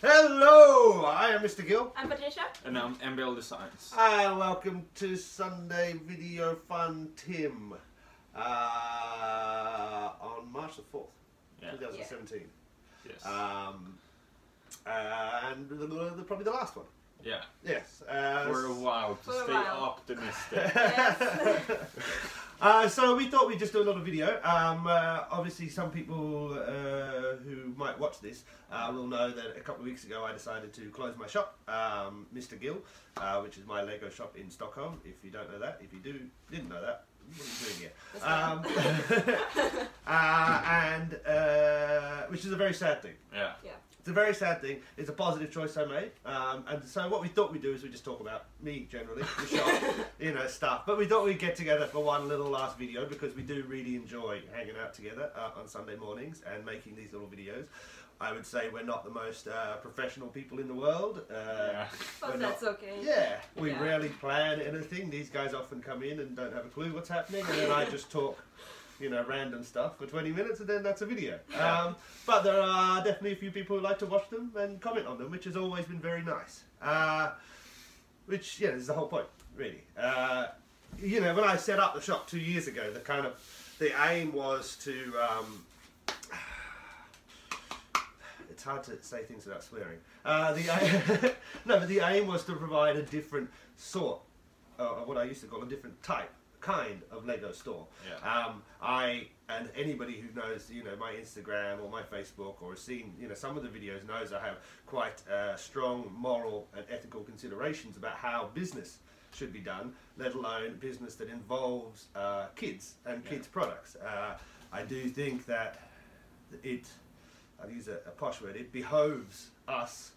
Hello, I am Mr. Gill. I'm Patricia. And I'm MBLDesigns. And welcome to Sunday Video Fun Tim on March the 4th, 2017. Yes. And probably the last one. Yeah. Yes. For a while, to stay optimistic. So we thought we'd just do a little video. Obviously some people who might watch this will know that a couple of weeks ago I decided to close my shop, Mr. Gill, which is my Lego shop in Stockholm. If you don't know that, if you didn't know that, what are you doing here? Which is a very sad thing. Yeah. It's a very sad thing. It's a positive choice I made. And so what we thought we'd do is we just talk about me generally, the shop, stuff. But we thought we'd get together for one little last video because we do really enjoy hanging out together on Sunday mornings and making these little videos. I would say we're not the most professional people in the world. But that's okay. Yeah, we rarely plan anything. These guys often come in and don't have a clue what's happening, and then I just talk random stuff for 20 minutes, and then that's a video. But there are definitely a few people who like to watch them and comment on them, which has always been very nice. Which, is the whole point, really. When I set up the shop 2 years ago, the aim was to... it's hard to say things without swearing. But the aim was to provide a different sort, of what I used to call a different kind of Lego store. And anybody who knows my Instagram or my Facebook or has seen some of the videos knows I have quite strong moral and ethical considerations about how business should be done, let alone business that involves kids and kids products. I do think that I'll use a posh word, it behoves us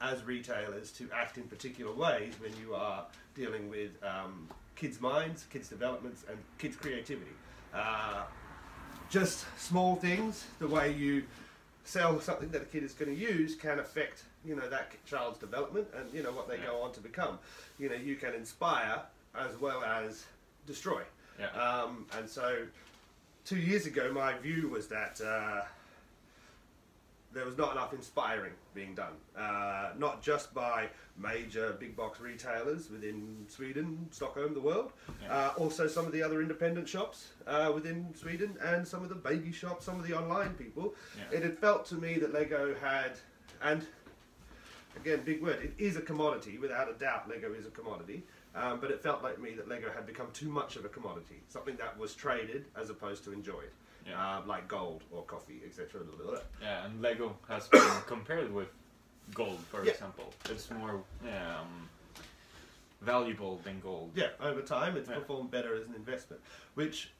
as retailers to act in particular ways when you are dealing with kids' minds, kids' developments, and kids' creativity. Just small things, the way you sell something that a kid is going to use can affect that child's development and what they go on to become. You can inspire as well as destroy. And so 2 years ago my view was that there was not enough inspiring being done, not just by major big box retailers within Sweden, Stockholm, the world, also some of the other independent shops within Sweden, and some of the baby shops, some of the online people. It had felt to me that Lego had, and again, big word, it is a commodity, without a doubt Lego is a commodity, but it felt like me that Lego had become too much of a commodity, something that was traded as opposed to enjoyed. Like gold or coffee, etc. Yeah, and Lego has been compared with gold, for example. It's more valuable than gold. Yeah, over time it's performed better as an investment, which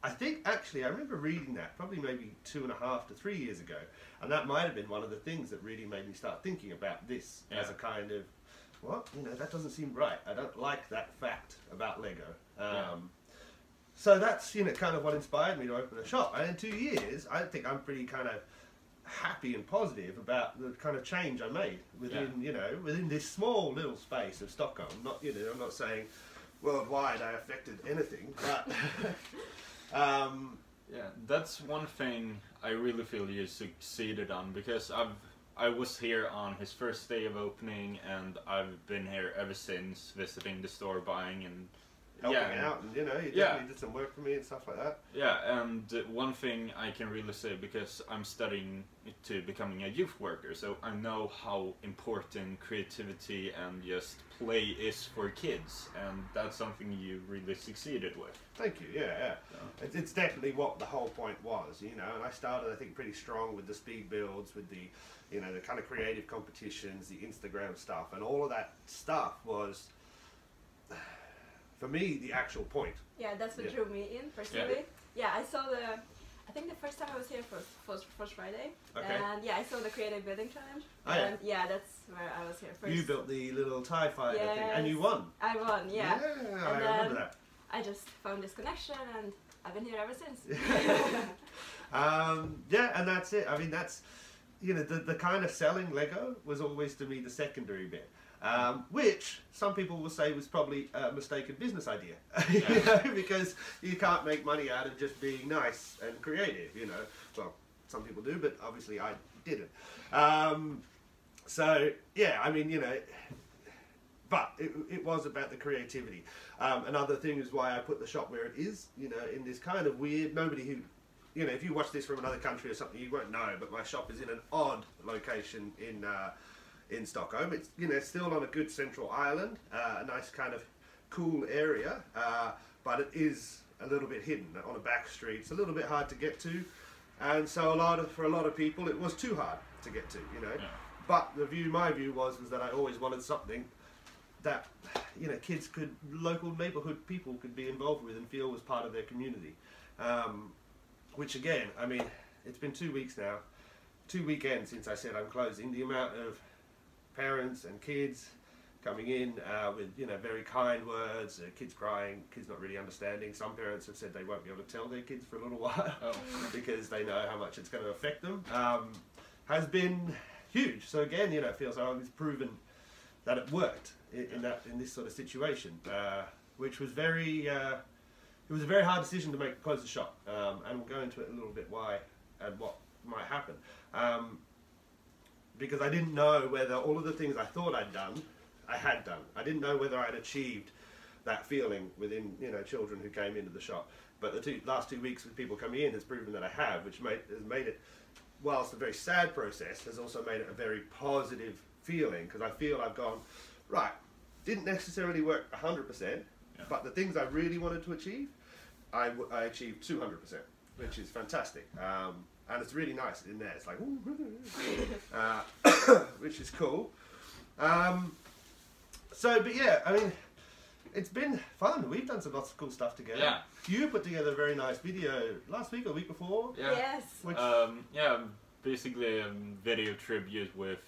I think actually I remember reading that probably maybe 2.5 to 3 years ago, and that might have been one of the things that really made me start thinking about this as a kind of, that doesn't seem right. I don't like that fact about Lego. So that's kind of what inspired me to open a shop. And in 2 years, I think I'm pretty kind of happy and positive about the kind of change I made within within this small little space of Stockholm. Not I'm not saying worldwide I affected anything, but that's one thing I really feel you succeeded on, because I was here on his first day of opening, and I've been here ever since, visiting the store, buying and helping out, and you definitely did some work for me and stuff like that. And one thing I can really say, because I'm studying to becoming a youth worker, so I know how important creativity and just play is for kids, and that's something you really succeeded with. Thank you. It's definitely what the whole point was, and I started I think pretty strong with the speed builds, with the the kind of creative competitions, the Instagram stuff, and all of that stuff was, for me, the actual point. Yeah, that's what drew me in personally. I saw I think the first time I was here was first Friday. And I saw the creative building challenge. And that's where I was here first. You built the little TIE fighter thing, and you won. I won, Yeah, I remember that. I just found this connection, and I've been here ever since. And that's it. I mean, that's the kind of selling Lego was always to me the secondary bit. Which some people will say was probably a mistaken business idea, because you can't make money out of just being nice and creative, Well, some people do, but obviously I didn't. So yeah, I mean, you know, but it was about the creativity. Another thing is why I put the shop where it is, you know, in this kind of weird, nobody who, you know, if you watch this from another country or something, you won't know, but my shop is in an odd location in Stockholm. It's, you know, still on a good central island, a nice kind of cool area, but it is a little bit hidden on a back street. It's a little bit hard to get to, and so for a lot of people it was too hard to get to, you know. Yeah. But my view was that I always wanted something that, you know, local neighbourhood people could be involved with and feel was part of their community. Which again, I mean, it's been 2 weeks now, 2 weekends since I said I'm closing. The amount of parents and kids coming in with, you know, very kind words, kids crying, kids not really understanding. Some parents have said they won't be able to tell their kids for a little while because they know how much it's going to affect them, has been huge. So again, you know, it feels like it's proven that it worked in this sort of situation, which was it was a very hard decision to make to close the shop, and we'll go into it a little bit why and what might happen, because I didn't know whether all of the things I thought I'd done, I had done. I didn't know whether I'd achieved that feeling within, you know, children who came into the shop. But the last 2 weeks with people coming in has proven that I have, which has made it, whilst a very sad process, has also made it a very positive feeling, because I feel I've gone, right, didn't necessarily work 100%, but the things I really wanted to achieve, I achieved 200%, which is fantastic. And it's really nice in there. It's like, which is cool. But yeah, I mean, it's been fun. We've done some lots of cool stuff together. Yeah. You put together a very nice video last week or week before. Yeah. Yes. Which, basically a video tribute with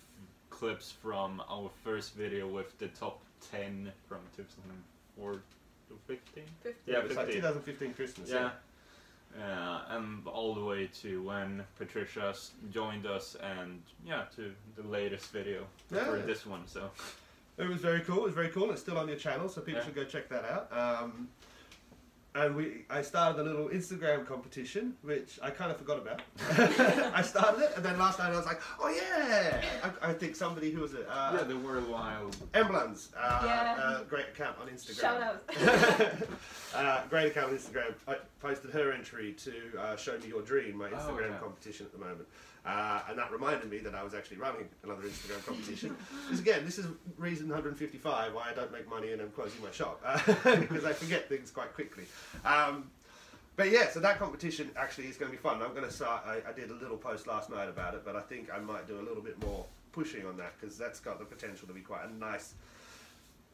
clips from our first video with the top 10 from 2004 to 15? Yeah, it was like 2015 Christmas. Yeah. And all the way to when Patricia joined us, and to the latest video for this one. So it was very cool. It was very cool. It's still on your channel, so people should go check that out. And I started a little Instagram competition, which I kind of forgot about. I started it, and then last night I was like, oh yeah! I think somebody, who was it? The Worldwide. MBLDesigns, great account on Instagram. Shout out. Great account on Instagram. I posted her entry to Show Me Your Dream, my Instagram competition at the moment. And that reminded me that I was actually running another Instagram competition. This is reason 155 why I don't make money and I'm closing my shop, because I forget things quite quickly. But yeah, so that competition actually is going to be fun. I'm going to start. I did a little post last night about it, but I think I might do a little bit more pushing on that, because that's got the potential to be quite a nice,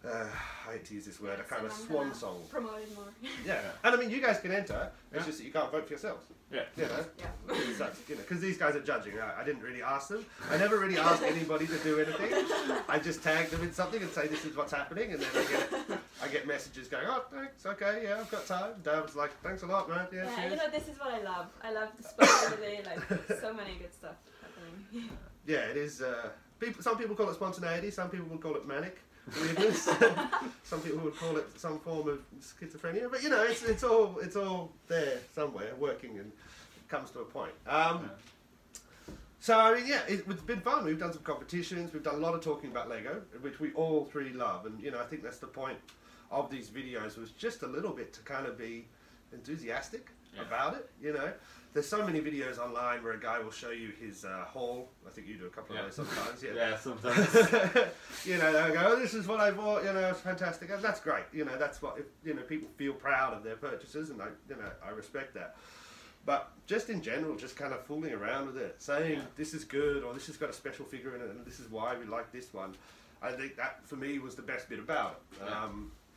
I hate to use this word, a kind of swan song. Promote it more. Yeah, and I mean, you guys can enter. It's just that you can't vote for yourselves. Yeah. You know? Yeah. Because these guys are judging. I didn't really ask them. I never really asked anybody to do anything. I just tagged them in something and say, this is what's happening, and then I get messages going, oh, thanks, okay, yeah, I've got time. David's like, thanks a lot, man. Yeah, you know, this is what I love. I love the spontaneity, like, so many good stuff happening. Yeah, it is. Some people call it spontaneity, some people would call it manic weirdness. Some people would call it some form of schizophrenia, but you know, it's all there somewhere working, and it comes to a point. So I mean, yeah, it's been fun. We've done some competitions. We've done a lot of talking about Lego, which we all three love, and you know, I think that's the point of these videos, was just a little bit to kind of be enthusiastic about it. You know, there's so many videos online where a guy will show you his haul. I think you do a couple of those sometimes. Yeah, sometimes. You know, they'll go, oh, this is what I bought. You know, it's fantastic. And that's great. You know, that's what, you know, people feel proud of their purchases, and I respect that. But just in general, just kind of fooling around with it, saying this is good, or this has got a special figure in it, and this is why we like this one. I think that for me was the best bit about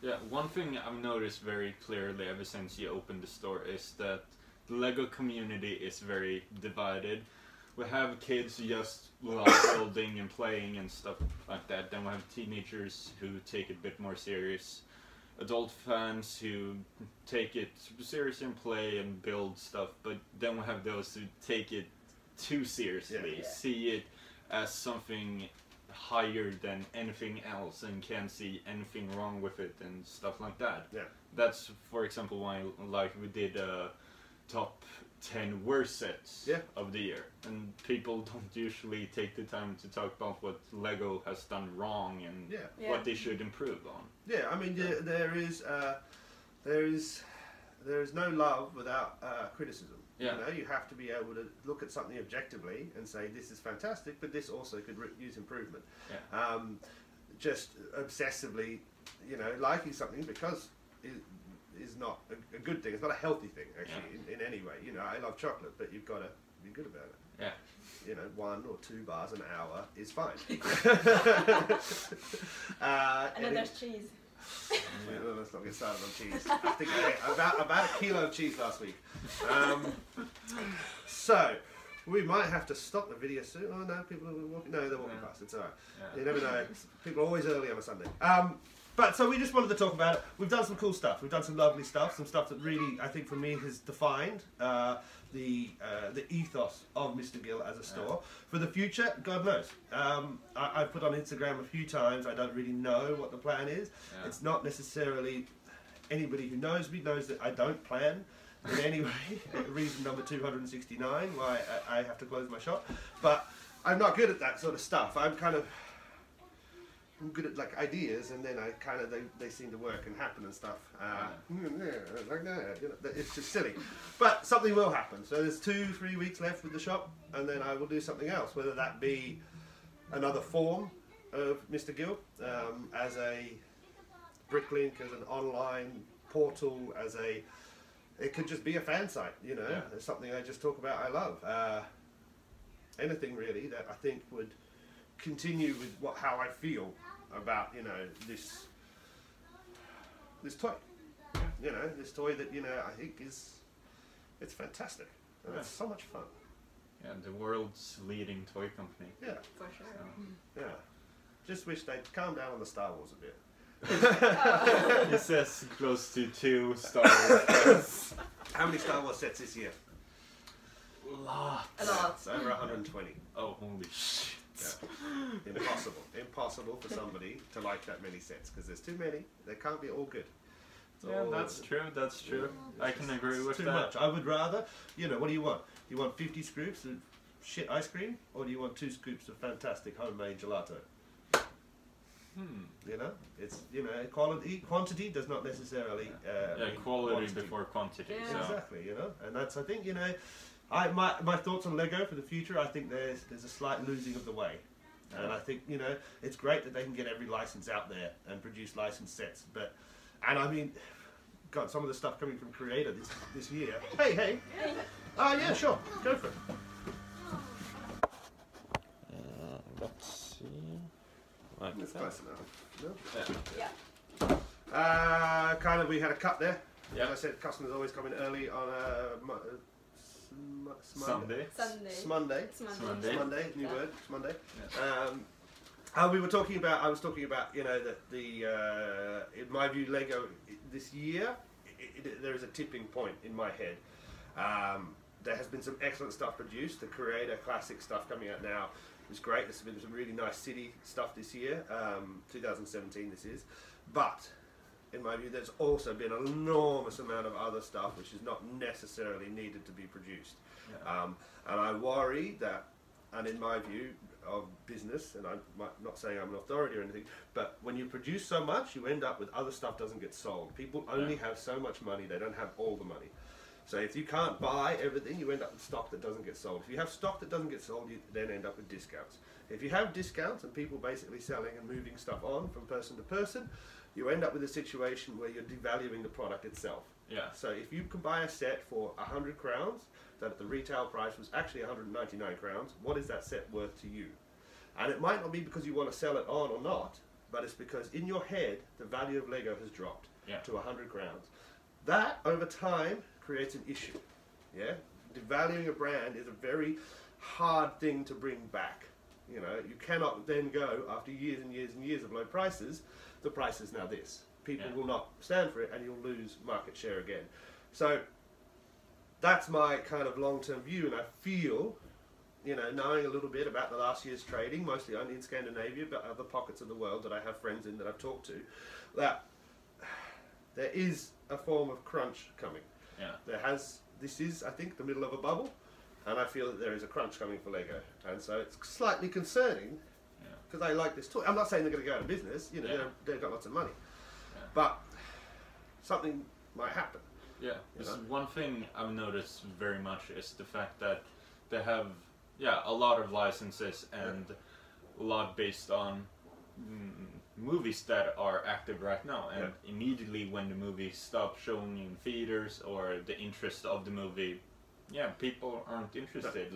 it. One thing I've noticed very clearly ever since you opened the store is that the Lego community is very divided. We have kids who just love building and playing and stuff like that. Then we have teenagers who take it a bit more serious. Adult fans who take it super serious and play and build stuff. But then we have those who take it too seriously, see it as something higher than anything else and can't see anything wrong with it and stuff like that. Yeah. That's, for example, why, like, we did a top 10 worst sets of the year, and people don't usually take the time to talk about what Lego has done wrong and what they should improve on. Yeah, I mean, there is no love without criticism. Yeah. You know, you have to be able to look at something objectively and say this is fantastic, but this also could use improvement. Yeah. Just obsessively, you know, liking something because it is not a good thing. It's not a healthy thing, actually, in any way. You know, I love chocolate, but you've got to be good about it. Yeah. You know, 1 or 2 bars an hour is fine. And then there's cheese. Well, let's not get started on cheese. I think I ate about a kilo of cheese last week. So we might have to stop the video soon. Oh no, people are walking. No, they're walking past. It's alright. Yeah. You never know. People are always early on a Sunday. But so we just wanted to talk about it. We've done some cool stuff. We've done some lovely stuff. Some stuff that really, I think, for me, has defined the ethos of Mr. Gill as a store. For the future, God knows. I've put on Instagram a few times. I don't really know what the plan is. Yeah. It's not necessarily anybody who knows me knows that I don't plan in any way. Reason number 269 why I have to close my shop. But I'm not good at that sort of stuff. I'm good at like ideas, and then they seem to work and happen and stuff. Like that, you know, it's just silly. But something will happen. So there's 2-3 weeks left with the shop, and then I will do something else, whether that be another form of Mr. Gill, as a bricklink, as an online portal, it could just be a fan site, you know. Yeah. It's something I just talk about. I love anything really that I think would continue with how I feel about, you know, this toy. You know, this toy that, you know, I think it's fantastic. And it's so much fun. Yeah, the world's leading toy company. Yeah. For sure. So, yeah. Just wish they'd calm down on the Star Wars a bit. It says close to 2 Star Wars. How many Star Wars sets this year? Lots. A lot. It's over 120. Oh, holy shit. Yeah. Impossible for somebody to like that many sets, because there's too many. They can't be all good. Yeah, that's true. That's true. I can agree with that. Too much. I would rather, you know, what do you want? Do you want 50 scoops of shit ice cream, or do you want 2 scoops of fantastic homemade gelato? You know, it's, you know, quantity does not necessarily quality before quantity. Yeah. So. Exactly, you know, and that's, I think, you know, my thoughts on Lego for the future, I think there's a slight losing of the way. And I think, you know, it's great that they can get every license out there and produce licensed sets. And I mean, God, some of the stuff coming from Creator this year. Hey. Yeah, sure. Go for it. Let's see. Like it's close enough. Yeah. Kind of, we had a cut there. Yeah. As I said, customers always come in early on Sunday. Monday, new word, Monday. Yeah. We were talking about, I was talking about, you know, that in my view, Lego this year, there is a tipping point in my head. There has been some excellent stuff produced. The Creator Classic stuff coming out now is great. There's been some really nice city stuff this year, 2017 this is. But in my view, there's also been an enormous amount of other stuff which is not necessarily needed to be produced. Yeah. And I worry that, and in my view of business, and I'm not saying I'm an authority or anything, but when you produce so much, you end up with other stuff doesn't get sold. People only have so much money, they don't have all the money. So if you can't buy everything, you end up with stock that doesn't get sold. If you have stock that doesn't get sold, you then end up with discounts. If you have discounts and people basically selling and moving stuff on from person to person, you end up with a situation where you're devaluing the product itself. Yeah. So if you can buy a set for 100 crowns, that at the retail price was actually 199 crowns, what is that set worth to you? And it might not be because you want to sell it on or not, but it's because in your head, the value of Lego has dropped to 100 crowns. That, over time, creates an issue. Yeah? Devaluing a brand is a very hard thing to bring back. You know, you cannot then go, after years and years and years of low prices, the price is now this. People will not stand for it, and you'll lose market share again. So that's my kind of long-term view, and I feel, you know, knowing a little bit about the last year's trading, mostly only in Scandinavia, but other pockets of the world that I have friends in that I've talked to, that there is a form of crunch coming. Yeah. There has this is, I think, the middle of a bubble, and I feel that there is a crunch coming for Lego, and so it's slightly concerning because I like this toy. I'm not saying they're going to go out of business. You know, they've got lots of money, but something might happen. Yeah, one thing I've noticed very much is the fact that they have a lot of licenses and a lot based on movies that are active right now, and immediately when the movie stops showing in theaters or the interest of the movie, people aren't interested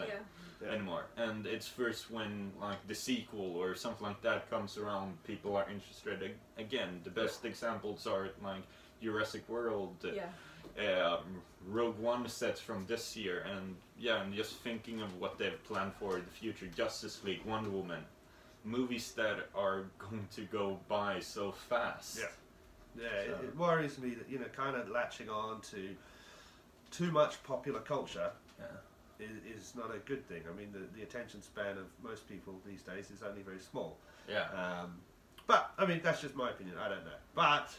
anymore. And it's first when like the sequel or something like that comes around, people are interested again. The best examples are like Jurassic World, Rogue One sets from this year, and just thinking of what they've planned for the future, Justice League, Wonder Woman, movies that are going to go by so fast. It worries me that, you know, kind of latching on to too much popular culture is not a good thing. I mean, the attention span of most people these days is only very small. But I mean, that's just my opinion. I don't know. But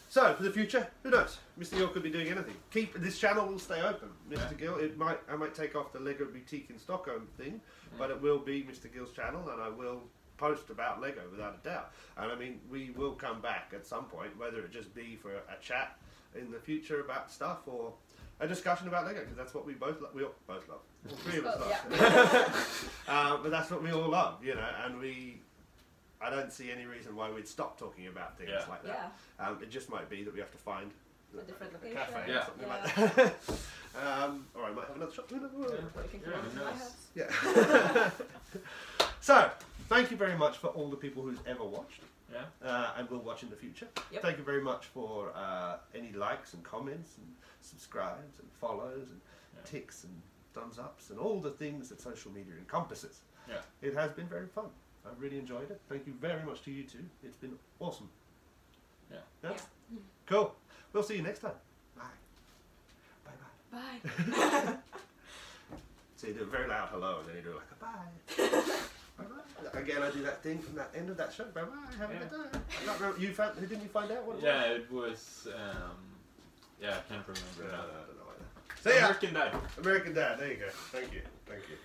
so for the future, who knows? Mr. Gill could be doing anything. This channel will stay open, Mr. Gill. I might take off the Lego Boutique in Stockholm thing, but it will be Mr. Gill's channel, and I will post about Lego without a doubt. And I mean, we will come back at some point, whether it just be for a chat in the future about stuff or a discussion about Lego, because that's what we both love. We all both love. All three of us love. But that's what we all love, you know. And I don't see any reason why we'd stop talking about things like that. It just might be that we have to find a different location, cafe or something like that. Or I might have another shop. So, thank you very much for all the people who's ever watched. And will watch in the future. Thank you very much for any likes and comments and subscribes and follows and ticks and thumbs ups and all the things that social media encompasses. It has been very fun. I've really enjoyed it. Thank you very much to you two. It's been awesome. Cool. We'll see you next time. Bye. Bye bye. Bye. So you do a very loud hello and then you do like a bye. Bye bye. Again, I do that thing from that end of that show. Bye bye. Have a good day. I can't remember. Didn't you find out what it was? It was. I can't remember. I don't know either. So American Dad. American Dad. There you go. Thank you. Thank you.